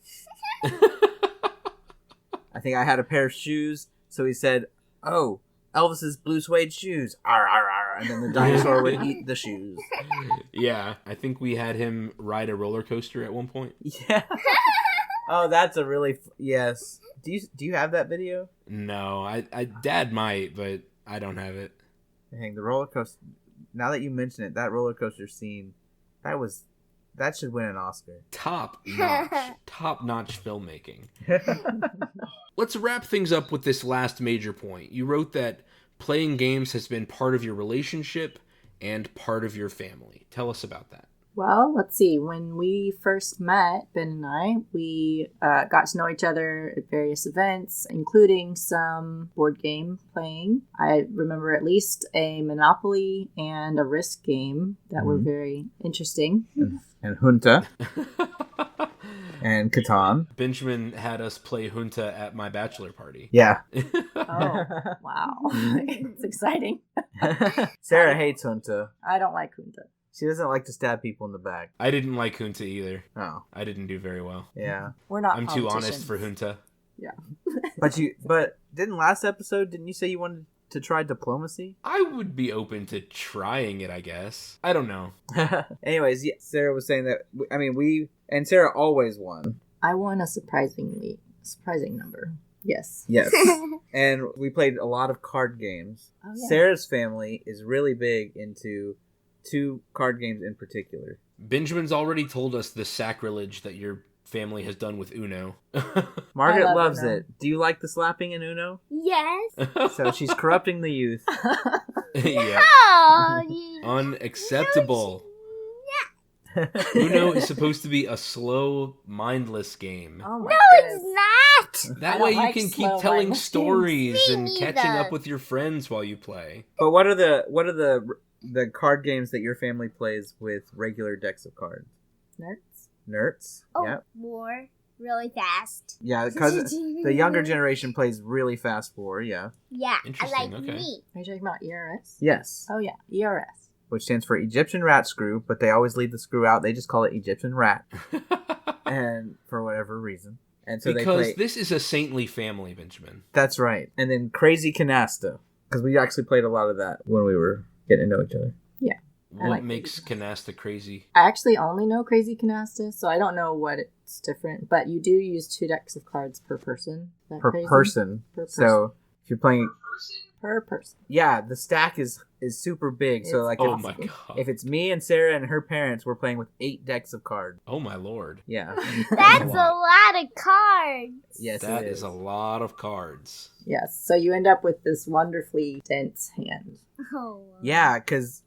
Speaker 2: I think I had a pair of shoes, so he said, "Oh, Elvis's blue suede shoes." Arr, arr, arr. And then the dinosaur would eat the shoes.
Speaker 1: Yeah, I think we had him ride a roller coaster at one point.
Speaker 2: Yeah. Oh, that's a really yes. Do you have that video?
Speaker 1: No, I Dad might, but I don't have it.
Speaker 2: Dang, the roller coaster. Now that you mention it, that roller coaster scene, that should win an Oscar.
Speaker 1: Top notch filmmaking. Let's wrap things up with this last major point. You wrote that playing games has been part of your relationship and part of your family. Tell us about that.
Speaker 4: Well, let's see. When we first met, Ben and I, we got to know each other at various events, including some board game playing. I remember at least a Monopoly and a Risk game that were very interesting.
Speaker 2: And Junta. And Catan.
Speaker 1: Benjamin had us play Junta at my bachelor party.
Speaker 2: Yeah.
Speaker 4: Oh, wow. It's exciting.
Speaker 2: Sarah hates Junta.
Speaker 4: I don't like Junta.
Speaker 2: She doesn't like to stab people in the back.
Speaker 1: I didn't like Junta either.
Speaker 2: Oh.
Speaker 1: I didn't do very well.
Speaker 2: Yeah.
Speaker 4: We're not
Speaker 1: I'm too honest for Junta.
Speaker 4: Yeah.
Speaker 2: But didn't last episode, didn't you say you wanted to try diplomacy?
Speaker 1: I would be open to trying it, I guess. I don't know.
Speaker 2: Anyways, yeah, Sarah was saying that, we, and Sarah always won.
Speaker 4: I won a surprising number. Yes.
Speaker 2: Yes. And we played a lot of card games.
Speaker 4: Oh, yeah.
Speaker 2: Sarah's family is really big into 2 card games in particular.
Speaker 1: Benjamin's already told us the sacrilege that your family has done with Uno.
Speaker 2: Margaret
Speaker 4: love
Speaker 2: loves
Speaker 4: Uno.
Speaker 2: it. Do you like the slapping in Uno?
Speaker 3: Yes.
Speaker 2: So she's corrupting the youth.
Speaker 1: Yeah.
Speaker 3: Oh, you...
Speaker 1: Unacceptable. Uno is supposed to be a slow, mindless game.
Speaker 4: Oh my
Speaker 3: No,
Speaker 4: goodness.
Speaker 3: it's not.
Speaker 1: That
Speaker 4: I
Speaker 1: way
Speaker 4: don't
Speaker 1: you
Speaker 4: like
Speaker 1: can keep
Speaker 4: slow,
Speaker 1: telling
Speaker 4: mindless
Speaker 1: stories
Speaker 3: games.
Speaker 1: and
Speaker 3: Me
Speaker 1: catching
Speaker 3: neither.
Speaker 1: up with your friends while you play.
Speaker 2: But what are the card games that your family plays with regular decks of cards? Nerds?
Speaker 3: Oh,
Speaker 2: Yeah.
Speaker 3: war. Really fast.
Speaker 2: Yeah, because the younger generation plays really fast war, yeah.
Speaker 3: Yeah, I
Speaker 1: Interesting,
Speaker 3: like
Speaker 1: okay.
Speaker 3: me.
Speaker 4: Are you talking about ERS?
Speaker 2: Yes.
Speaker 4: Oh, yeah. ERS.
Speaker 2: Which stands for Egyptian Rat Screw, but they always leave the screw out. They just call it Egyptian Rat. And for whatever reason. And so
Speaker 1: Because
Speaker 2: they play...
Speaker 1: this is a saintly family, Benjamin.
Speaker 2: That's right. And then Crazy Canasta. Because we actually played a lot of that when we were getting to know each other.
Speaker 1: What
Speaker 4: like
Speaker 1: makes canasta crazy?
Speaker 4: I actually only know Crazy Canasta, so I don't know what it's different. But you do use 2 decks of cards per person. Is that
Speaker 2: Per
Speaker 4: crazy?
Speaker 2: person.
Speaker 4: Per person.
Speaker 2: So if you're playing...
Speaker 4: Per person.
Speaker 2: Yeah, the stack is super big. So like
Speaker 1: Oh
Speaker 2: if,
Speaker 1: my god.
Speaker 2: if it's me and Sarah and her parents, we're playing with 8 decks of cards.
Speaker 1: Oh my lord.
Speaker 2: Yeah.
Speaker 3: That's a lot of cards.
Speaker 2: Yes,
Speaker 1: That
Speaker 2: it
Speaker 1: is a lot of cards.
Speaker 4: Yes, so you end up with this wonderfully dense hand.
Speaker 3: Oh.
Speaker 2: Yeah, because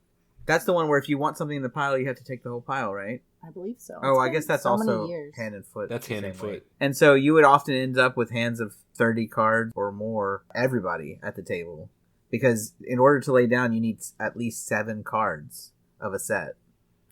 Speaker 2: that's the one where if you want something in the pile, you have to take the whole pile, right?
Speaker 4: I believe so.
Speaker 2: Oh,
Speaker 4: It's
Speaker 2: I
Speaker 4: been
Speaker 2: guess that's
Speaker 4: so many
Speaker 2: also
Speaker 4: years.
Speaker 2: hand and foot.
Speaker 1: That's
Speaker 2: the
Speaker 1: hand and
Speaker 2: same way.
Speaker 1: foot.
Speaker 2: And so you would often end up with hands of 30 cards or more, everybody at the table. Because in order to lay down, you need at least 7 cards of a set.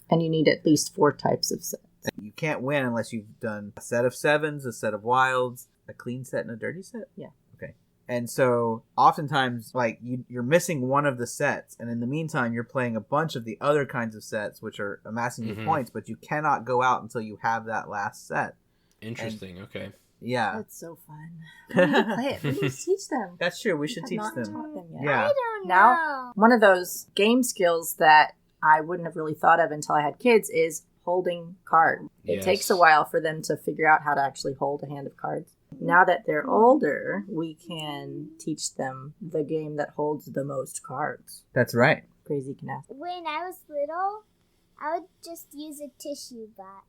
Speaker 4: And you need at least 4 types of sets.
Speaker 2: You can't win unless you've done a set of 7s, a set of wilds, a clean set, and a dirty set?
Speaker 4: Yeah.
Speaker 2: Okay. And so oftentimes, like, you're missing one of the sets. And in the meantime, you're playing a bunch of the other kinds of sets, which are amassing you points. But you cannot go out until you have that last set.
Speaker 1: Interesting, okay.
Speaker 2: Yeah.
Speaker 4: That's so fun. We need to play it. We need to teach them.
Speaker 2: That's true. We should
Speaker 4: I've
Speaker 2: teach
Speaker 4: not
Speaker 2: them.
Speaker 4: taught them yet.
Speaker 2: Yeah.
Speaker 3: I don't
Speaker 4: Now-
Speaker 3: know.
Speaker 4: One of those game skills that I wouldn't have really thought of until I had kids is holding cards. It
Speaker 1: Yes.
Speaker 4: takes a while for them to figure out how to actually hold a hand of cards. Now that they're older, we can teach them the game that holds the most cards.
Speaker 2: That's right.
Speaker 4: Crazy Canasta.
Speaker 3: When I was little, I would just use a tissue box.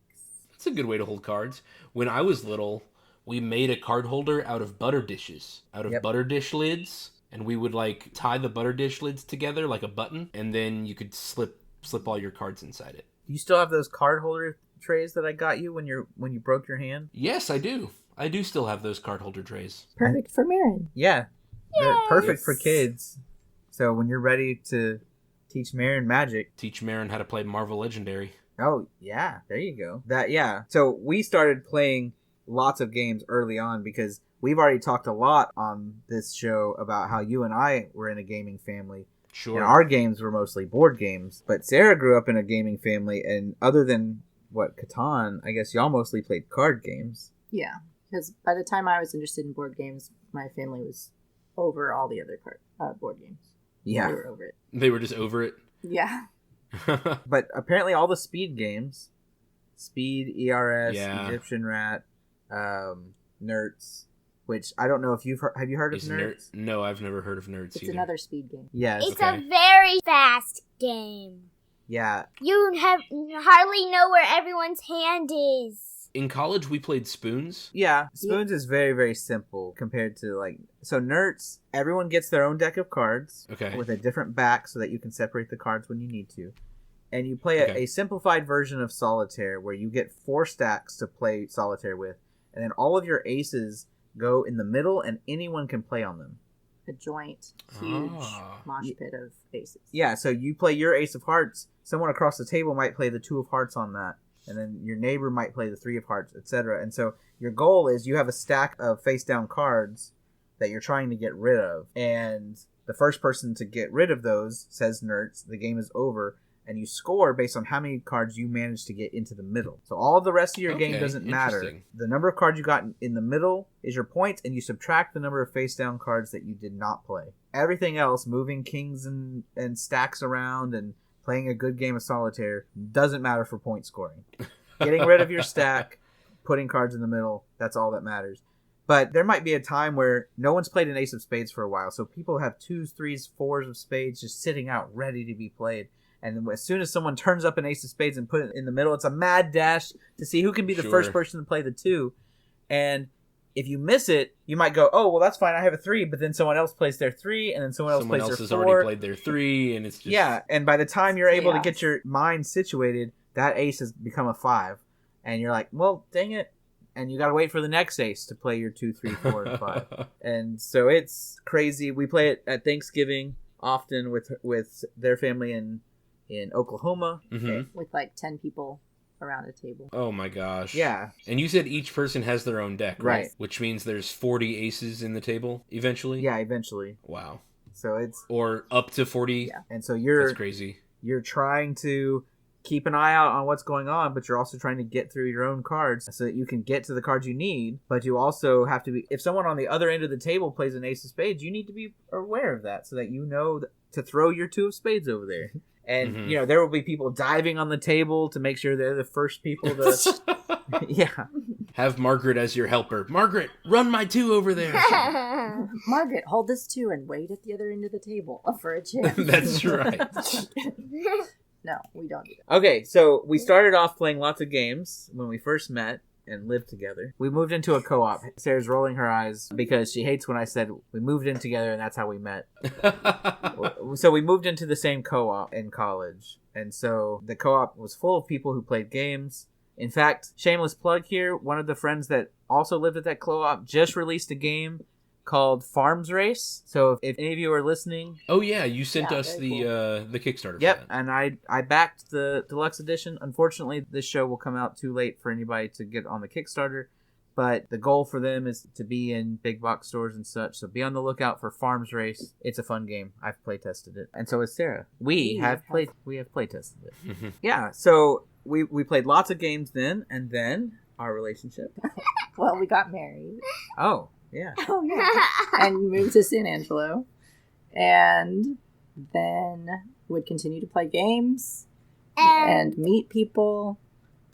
Speaker 1: That's a good way to hold cards. When I was little, we made a card holder out of butter dishes. Out of
Speaker 2: Yep.
Speaker 1: butter dish lids. and we would like tie the butter dish lids together like a button, and then you could slip all your cards inside it.
Speaker 2: Do you still have those card holder trays that I got you when you broke your hand?
Speaker 1: Yes, I do. I do still have those card holder trays.
Speaker 4: Perfect for Marin.
Speaker 2: Yeah. They're perfect
Speaker 1: Yes.
Speaker 2: for kids. So when you're ready to teach Marin magic.
Speaker 1: Teach Marin how to play Marvel Legendary.
Speaker 2: Oh, yeah. There you go. So we started playing lots of games early on because we've already talked a lot on this show about how you and I were in a gaming family.
Speaker 1: Sure.
Speaker 2: And our games were mostly board games. But Sarah grew up in a gaming family, and other than, Catan, I guess y'all mostly played card games.
Speaker 4: Yeah, because by the time I was interested in board games, my family was over all the other board games.
Speaker 2: Yeah.
Speaker 4: They were over it.
Speaker 1: They were just over it.
Speaker 4: Yeah.
Speaker 2: But apparently all the speed games, Speed, ERS,
Speaker 1: Yeah.
Speaker 2: Egyptian Rat, Nerds, which I don't know if have you heard of Nerds?
Speaker 1: No, I've never heard of Nerds
Speaker 4: It's
Speaker 1: either.
Speaker 4: another speed game.
Speaker 2: Yes.
Speaker 3: It's
Speaker 1: Okay.
Speaker 3: a very fast game.
Speaker 2: Yeah.
Speaker 3: You hardly know where everyone's hand is.
Speaker 1: In college, we played Spoons.
Speaker 2: Yeah. Spoons is very, very simple compared to so Nerds, everyone gets their own deck of cards
Speaker 1: Okay.
Speaker 2: with a different back so that you can separate the cards when you need to. And you play
Speaker 1: Okay.
Speaker 2: a simplified version of Solitaire where you get 4 stacks to play Solitaire with. And then all of your aces go in the middle and anyone can play on them.
Speaker 4: A joint, huge
Speaker 1: Ah.
Speaker 4: mosh pit of aces.
Speaker 2: Yeah, so you play your ace of hearts. Someone across the table might play the 2 of hearts on that. And then your neighbor might play the 3 of hearts, etc. And so your goal is you have a stack of face-down cards that you're trying to get rid of. And the first person to get rid of those says Nerds. The game is over. And you score based on how many cards you manage to get into the middle. So all the rest of your game
Speaker 1: Okay,
Speaker 2: doesn't matter.
Speaker 1: interesting.
Speaker 2: The number of cards you got in the middle is your points, and you subtract the number of face-down cards that you did not play. Everything else, moving kings and stacks around and playing a good game of Solitaire, doesn't matter for point scoring. Getting rid of your stack, putting cards in the middle, that's all that matters. But there might be a time where no one's played an ace of spades for a while, so people have 2s, 3s, 4s of spades just sitting out ready to be played. And as soon as someone turns up an ace of spades and put it in the middle, it's a mad dash to see who can be the
Speaker 1: Sure.
Speaker 2: first person to play the 2. And if you miss it, you might go, oh, well, that's fine. I have a 3. But then someone else plays their 3, and then someone else plays their 4.
Speaker 1: has already played their 3, and it's just...
Speaker 2: Yeah, and by the time you're able to
Speaker 4: Chaos.
Speaker 2: get your mind situated, that ace has become a 5. And you're like, well, dang it. And you got to wait for the next ace to play your 2, 3, 4, and 5. And so it's crazy. We play it at Thanksgiving often with their family in Oklahoma.
Speaker 1: Mhm.
Speaker 4: With like 10 people around a table.
Speaker 1: Oh my gosh.
Speaker 2: Yeah.
Speaker 1: And you said each person has their own deck, right?
Speaker 2: Right.
Speaker 1: Which means there's 40 aces in the table eventually?
Speaker 2: Yeah, eventually.
Speaker 1: Wow.
Speaker 2: So it's...
Speaker 1: Or up to 40?
Speaker 4: Yeah.
Speaker 2: And so
Speaker 1: That's crazy.
Speaker 2: you're trying to keep an eye out on what's going on, but you're also trying to get through your own cards so that you can get to the cards you need. But you also have to be... If someone on the other end of the table plays an ace of spades, you need to be aware of that so that you know to throw your 2 of spades over there. And,
Speaker 1: Mhm.
Speaker 2: there will be people diving on the table to make sure they're the first people to... Yeah.
Speaker 1: Have Margaret as your helper. Margaret, run my 2 over there.
Speaker 4: Margaret, hold this 2 and wait at the other end of the table for a chance.
Speaker 1: That's right.
Speaker 4: No, we don't do that.
Speaker 2: Okay, so we started off playing lots of games when we first met and lived together. We moved into a co-op. Sarah's rolling her eyes because she hates when I said we moved in together and that's how we met. So we moved into the same co-op in college. And so the co-op was full of people who played games. In fact, shameless plug here, one of the friends that also lived at that co-op just released a game called Farms Race. So if any of you are listening...
Speaker 1: Oh yeah, you sent
Speaker 4: Yeah,
Speaker 1: us
Speaker 4: very
Speaker 1: the Kickstarter
Speaker 2: Yep,
Speaker 1: for that.
Speaker 2: and I backed the deluxe edition. Unfortunately, this show will come out too late for anybody to get on the Kickstarter, but the goal for them is to be in big box stores and such, so be on the lookout for Farms Race. It's a fun game. I've play tested it, and so has Sarah. We have play tested it. Yeah, so we played lots of games then, and then our relationship.
Speaker 4: Well, we got married.
Speaker 2: Oh, yeah.
Speaker 4: Oh, yeah. And moved to San Angelo. And then would continue to play games and meet people,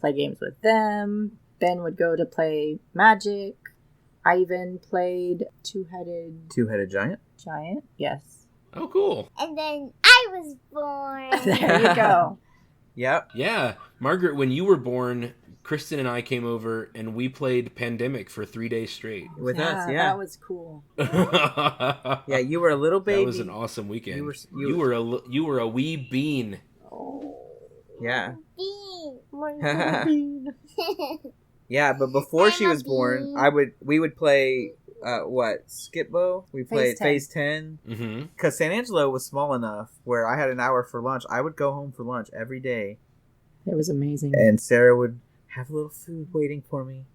Speaker 4: play games with them. Ben would go to play Magic. I even played
Speaker 2: Two-headed giant.
Speaker 4: Giant. Yes.
Speaker 1: Oh, cool.
Speaker 3: And then I was born.
Speaker 4: There you go.
Speaker 2: Yep.
Speaker 1: Yeah. Margaret, when you were born, Kristen and I came over and we played Pandemic for 3 days straight.
Speaker 2: With us, yeah.
Speaker 4: That was cool.
Speaker 2: Yeah, you were a little baby.
Speaker 1: That was an awesome weekend. You were a wee bean.
Speaker 4: Oh.
Speaker 2: Yeah.
Speaker 3: Bean.
Speaker 2: Yeah, but before she
Speaker 3: I'm a
Speaker 2: was born,
Speaker 3: bean.
Speaker 2: we would play Skip-Bo. We played
Speaker 4: Phase
Speaker 2: Phase 10.
Speaker 1: Mm-hmm.
Speaker 2: Because San Angelo was small enough where I had an hour for lunch. I would go home for lunch every day,
Speaker 4: It was amazing.
Speaker 2: and Sarah would have a little food waiting for me,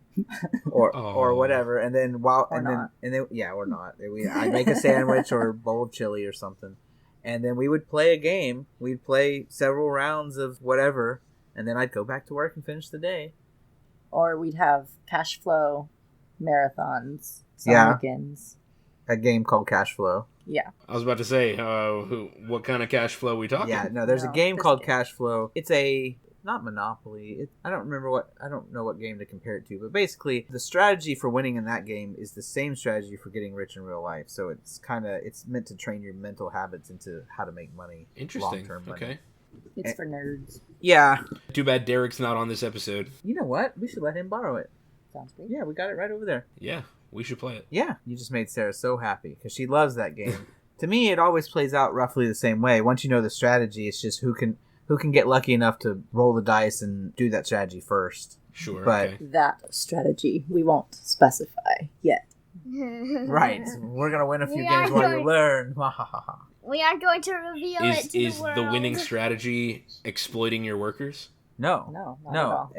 Speaker 2: or
Speaker 1: Aw.
Speaker 2: whatever. And then I'd make a sandwich or a bowl of chili or something, and then we would play a game. We'd play several rounds of whatever, and then I'd go back to work and finish the day.
Speaker 4: Or we'd have cash flow marathons.
Speaker 2: Yeah.
Speaker 4: Weekends.
Speaker 2: A game called Cash Flow.
Speaker 4: Yeah.
Speaker 1: I was about to say, what kind of cash flow we talking?
Speaker 2: Yeah, no, there's a
Speaker 4: No,
Speaker 2: game
Speaker 4: this
Speaker 2: called
Speaker 4: game.
Speaker 2: Cash Flow. It's not Monopoly. I don't know what game to compare it to, but basically the strategy for winning in that game is the same strategy for getting rich in real life. So it's meant to train your mental habits into how to make money.
Speaker 1: Interesting.
Speaker 2: Long-term money.
Speaker 1: Okay.
Speaker 4: It's for nerds.
Speaker 2: Yeah.
Speaker 1: Too bad Derek's not on this episode.
Speaker 2: You know what? We should let him borrow it.
Speaker 4: Sounds great.
Speaker 2: Yeah, we got it right over there.
Speaker 1: Yeah, we should play it.
Speaker 2: Yeah, you just made Sarah so happy because she loves that game. To me, it always plays out roughly the same way. Once you know the strategy, it's just who can get lucky enough to roll the dice and do that strategy first.
Speaker 1: Sure.
Speaker 2: But-
Speaker 1: okay.
Speaker 4: That strategy we won't specify yet.
Speaker 2: Right. We're gonna win a few
Speaker 3: We
Speaker 2: games
Speaker 3: are
Speaker 2: while you
Speaker 3: going-
Speaker 2: learn.
Speaker 3: We are going to reveal it to
Speaker 1: Is
Speaker 3: the world.
Speaker 1: the winning strategy exploiting your workers?
Speaker 2: No.
Speaker 4: No, not at
Speaker 2: No.
Speaker 4: all.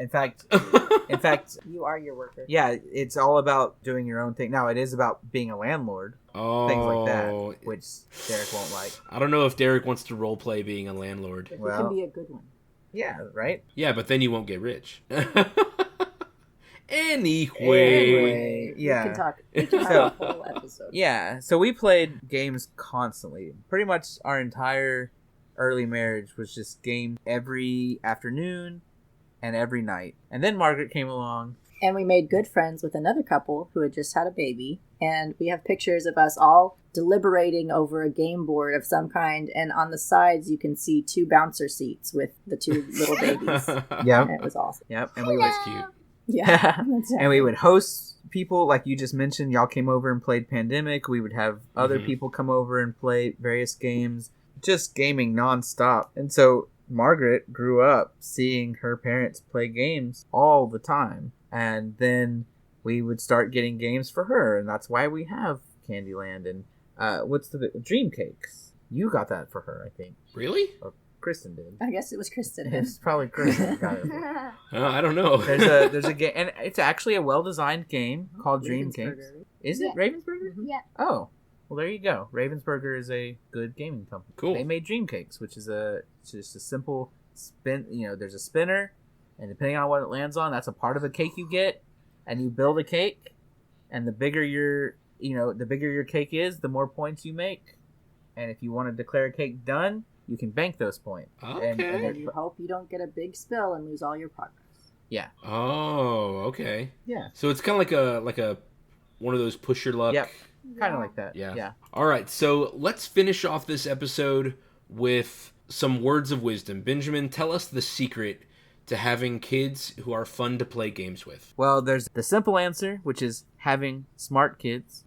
Speaker 2: In fact,
Speaker 4: You are your worker.
Speaker 2: yeah, it's all about doing your own thing. Now, it is about being a landlord,
Speaker 1: Oh,
Speaker 2: things like that, which Derek won't like.
Speaker 1: I don't know if Derek wants to role play being a landlord.
Speaker 4: It
Speaker 2: Well-
Speaker 4: can be a good one.
Speaker 2: Yeah, right?
Speaker 1: Yeah, but then you won't get rich. Anyway.
Speaker 2: Anyway,
Speaker 4: We
Speaker 2: yeah.
Speaker 4: can talk. We can
Speaker 2: So-
Speaker 4: have a whole episode.
Speaker 2: Yeah, so we played games constantly. Pretty much our entire early marriage was just game every afternoon and every night. And then Margaret came along.
Speaker 4: And we made good friends with another couple who had just had a baby. And we have pictures of us all deliberating over a game board of some kind. And on the sides, you can see 2 bouncer seats with the 2 little babies.
Speaker 2: Yep.
Speaker 4: And it was awesome.
Speaker 2: Yep. And we would
Speaker 1: That's cute.
Speaker 4: Yeah. That's
Speaker 2: and we would host people like you just mentioned. Y'all came over and played Pandemic. We would have other
Speaker 1: Mhm.
Speaker 2: people come over and play various games, just gaming nonstop. And so Margaret grew up seeing her parents play games all the time. And then we would start getting games for her, and that's why we have Candyland and what's the Dream Cakes. You got that for her, I think.
Speaker 1: Really?
Speaker 2: Kristen did.
Speaker 4: I guess it was Kristen.
Speaker 2: It's probably Kristen that got it.
Speaker 1: I don't know.
Speaker 2: There's a game, and it's actually a well-designed game called Dream Cakes.
Speaker 4: Ravensburger.
Speaker 2: Is it
Speaker 3: Yeah.
Speaker 2: Ravensburger?
Speaker 3: Yeah.
Speaker 2: Oh, well, there you go. Ravensburger is a good gaming company.
Speaker 1: Cool.
Speaker 2: They made Dream Cakes, which is just a simple spin. You know, there's a spinner, and depending on what it lands on, that's a part of a cake you get, and you build a cake, and the bigger your cake is, the more points you make. And if you want to declare a cake done, you can bank those points.
Speaker 1: Okay.
Speaker 4: And you hope you don't get a big spill and lose all your progress.
Speaker 1: Oh, okay.
Speaker 2: Yeah,
Speaker 1: So it's kind of like a one of those push your luck.
Speaker 2: Yep. kind of like that.
Speaker 1: Yeah.
Speaker 2: Yeah.
Speaker 1: All right, so let's finish off this episode with some words of wisdom. Benjamin, tell us the secret to having kids who are fun to play games with.
Speaker 2: Well, there's the simple answer, which is having smart kids.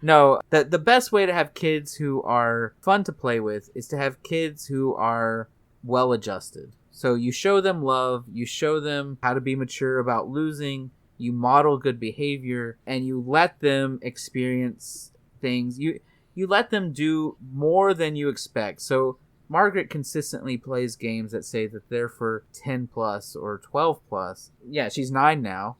Speaker 2: No, the best way to have kids who are fun to play with is to have kids who are well adjusted. So you show them love, you show them how to be mature about losing, you model good behavior, and you let them experience things. You let them do more than you expect. So Margaret consistently plays games that say that they're for 10 plus or 12 plus. Yeah, she's 9 now.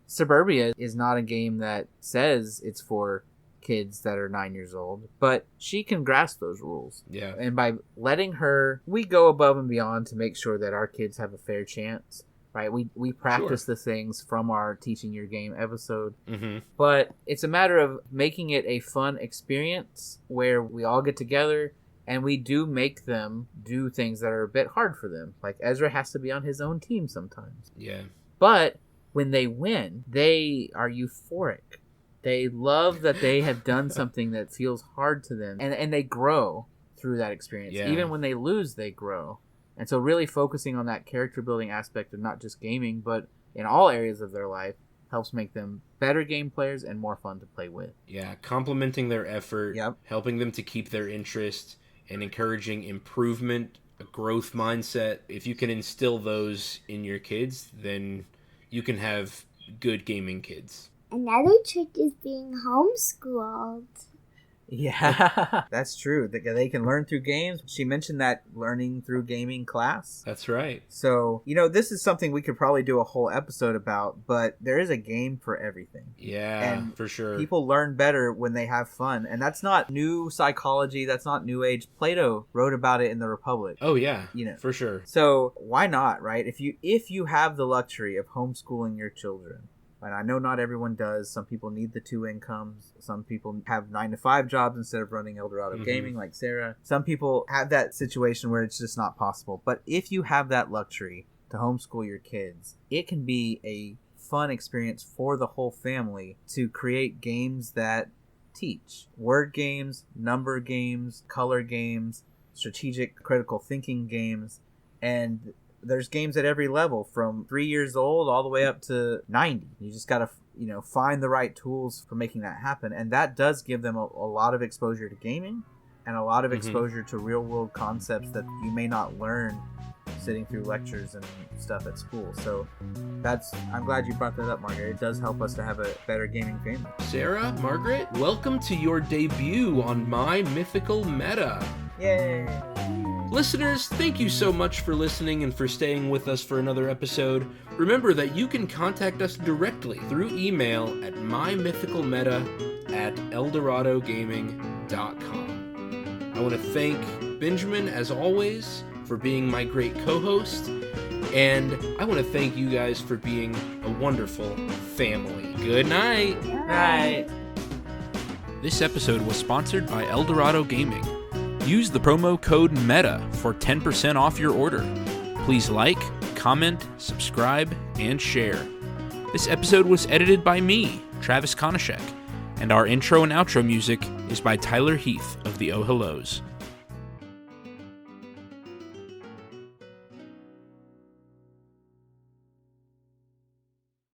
Speaker 2: Suburbia is not a game that says it's for kids that are 9 years old, but she can grasp those rules.
Speaker 1: Yeah.
Speaker 2: And by letting her, we go above and beyond to make sure that our kids have a fair chance, right? We practice the things from our Teaching Your Game episode,
Speaker 1: Mm-hmm.
Speaker 2: but it's a matter of making it a fun experience where we all get together and we do make them do things that are a bit hard for them. Like Ezra has to be on his own team sometimes.
Speaker 1: Yeah.
Speaker 2: But when they win, they are euphoric. They love that they have done something that feels hard to them. And they grow through that experience.
Speaker 1: Yeah.
Speaker 2: Even when they lose, they grow. And so really focusing on that character building aspect of not just gaming, but in all areas of their life helps make them better game players and more fun to play with.
Speaker 1: Yeah, complementing their effort,
Speaker 2: Yep.
Speaker 1: helping them to keep their interest, and encouraging improvement, a growth mindset. If you can instill those in your kids, then you can have good gaming kids.
Speaker 3: Another trick is being homeschooled.
Speaker 2: Yeah, that's true. They can learn through games. She mentioned that learning through gaming class.
Speaker 1: That's right.
Speaker 2: So, this is something we could probably do a whole episode about, but there is a game for everything.
Speaker 1: Yeah,
Speaker 2: and
Speaker 1: for sure.
Speaker 2: People learn better when they have fun. And that's not new psychology. That's not new age. Plato wrote about it in the Republic.
Speaker 1: Oh, yeah, for sure.
Speaker 2: So why not, right? If you have the luxury of homeschooling your children, and I know not everyone does. Some people need the 2 incomes. Some people have 9-to-5 jobs instead of running Eldorado Gaming like Sarah. Some people have that situation where it's just not possible. But if you have that luxury to homeschool your kids, it can be a fun experience for the whole family to create games that teach. Word games, number games, color games, strategic critical thinking games, and there's games at every level from 3 years old all the way up to 90. You just got to, find the right tools for making that happen. And that does give them a lot of exposure to gaming and a lot of exposure to real world concepts that you may not learn sitting through lectures and stuff at school. So I'm glad you brought that up, Margaret. It does help us to have a better gaming family.
Speaker 1: Sarah, Margaret, welcome to your debut on My Mythical Meta.
Speaker 2: Yay!
Speaker 1: Listeners, thank you so much for listening and for staying with us for another episode. Remember that you can contact us directly through email at mymithycalmeta@eldoradogaming.com. I want to thank Benjamin, as always, for being my great co-host, and I want to thank you guys for being a wonderful family. Good night!
Speaker 2: Good night!
Speaker 1: This episode was sponsored by Eldorado Gaming. Use the promo code META for 10% off your order. Please like, comment, subscribe, and share. This episode was edited by me, Travis Konishek, and our intro and outro music is by Tyler Heath of the Oh Hellos.